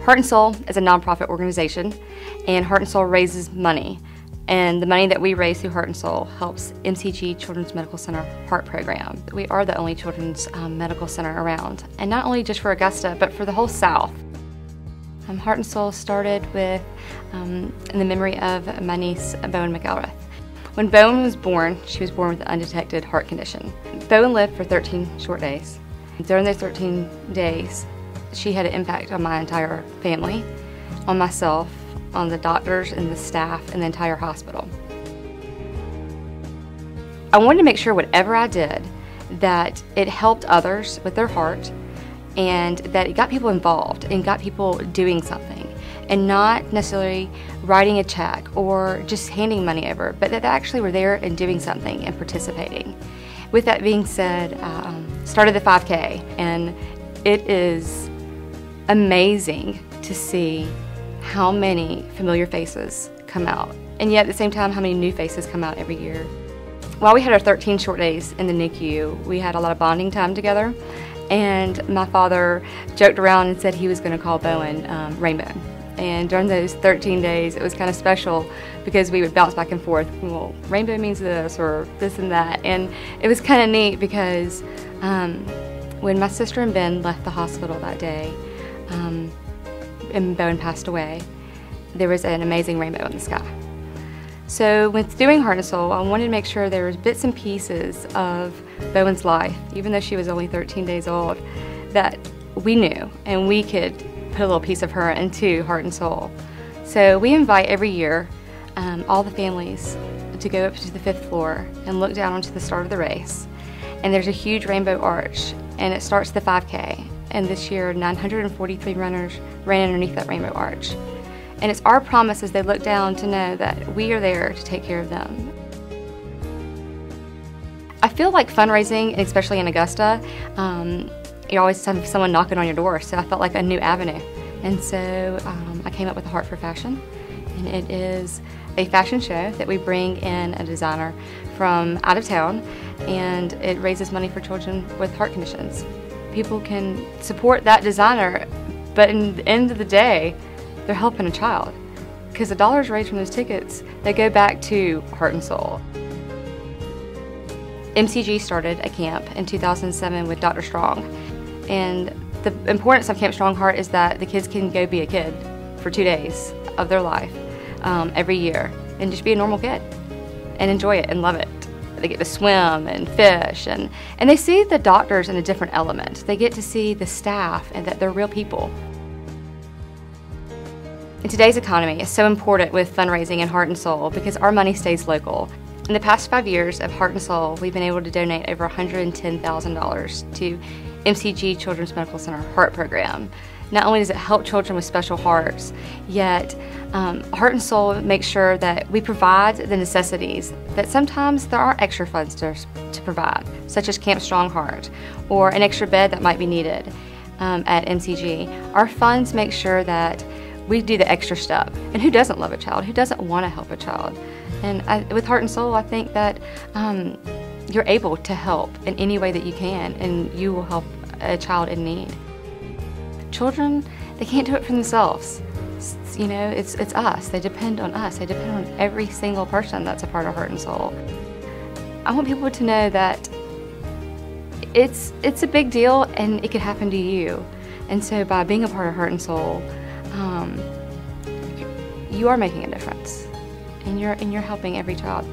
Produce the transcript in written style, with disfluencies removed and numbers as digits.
Heart and Soul is a nonprofit organization, and Heart and Soul raises money. And the money that we raise through Heart and Soul helps MCG Children's Medical Center Heart Program. We are the only children's medical center around, and not only just for Augusta, but for the whole South. Heart and Soul started with in the memory of my niece, Bowen McElrath. When Bowen was born, she was born with an undetected heart condition. Bowen lived for 13 short days. During those 13 days, she had an impact on my entire family, on myself, on the doctors and the staff and the entire hospital. I wanted to make sure whatever I did that it helped others with their heart and that it got people involved and got people doing something and not necessarily writing a check or just handing money over, but that they actually were there and doing something and participating. With that being said, I started the 5K, and it is amazing to see how many familiar faces come out, and yet at the same time how many new faces come out every year. While we had our 13 short days in the NICU, we had a lot of bonding time together, and my father joked around and said he was going to call Bowen Rainbow. And during those 13 days, it was kind of special because we would bounce back and forth. Well, rainbow means this or this and that. And it was kind of neat because when my sister and Ben left the hospital that day, and Bowen passed away, there was an amazing rainbow in the sky. So with doing Heart and Soul, I wanted to make sure there was bits and pieces of Bowen's life, even though she was only 13 days old, that we knew and we could put a little piece of her into Heart and Soul. So we invite every year all the families to go up to the 5th floor and look down onto the start of the race. And there's a huge rainbow arch, and it starts the 5K. And this year, 943 runners ran underneath that rainbow arch. And it's our promise as they look down to know that we are there to take care of them. I feel like fundraising, especially in Augusta, you always have someone knocking on your door, so I felt like a new avenue. And so I came up with Heart for Fashion, and it is a fashion show that we bring in a designer from out of town, and it raises money for children with heart conditions. People can support that designer, but in the end of the day, they're helping a child, because the dollars raised from those tickets, they go back to Heart and Soul. MCG started a camp in 2007 with Dr. Strong, and the importance of Camp Strong Heart is that the kids can go be a kid for 2 days of their life every year and just be a normal kid and enjoy it and love it. They get to swim and fish, and they see the doctors in a different element. They get to see the staff and that they're real people. In today's economy, it's so important with fundraising and Heart and Soul because our money stays local. In the past 5 years of Heart and Soul, we've been able to donate over $110,000 to MCG Children's Medical Center Heart Program. Not only does it help children with special hearts, yet Heart and Soul makes sure that we provide the necessities that sometimes there aren't extra funds to provide, such as Camp Strong Heart or an extra bed that might be needed at MCG. Our funds make sure that we do the extra step. And who doesn't love a child? Who doesn't want to help a child? And with Heart and Soul, I think that you're able to help in any way that you can, and you will help a child in need. Children, they can't do it for themselves. You know, it's us. They depend on us. They depend on every single person that's a part of Heart and Soul. I want people to know that it's a big deal and it could happen to you. And so by being a part of Heart and Soul, you are making a difference, and you're helping every child.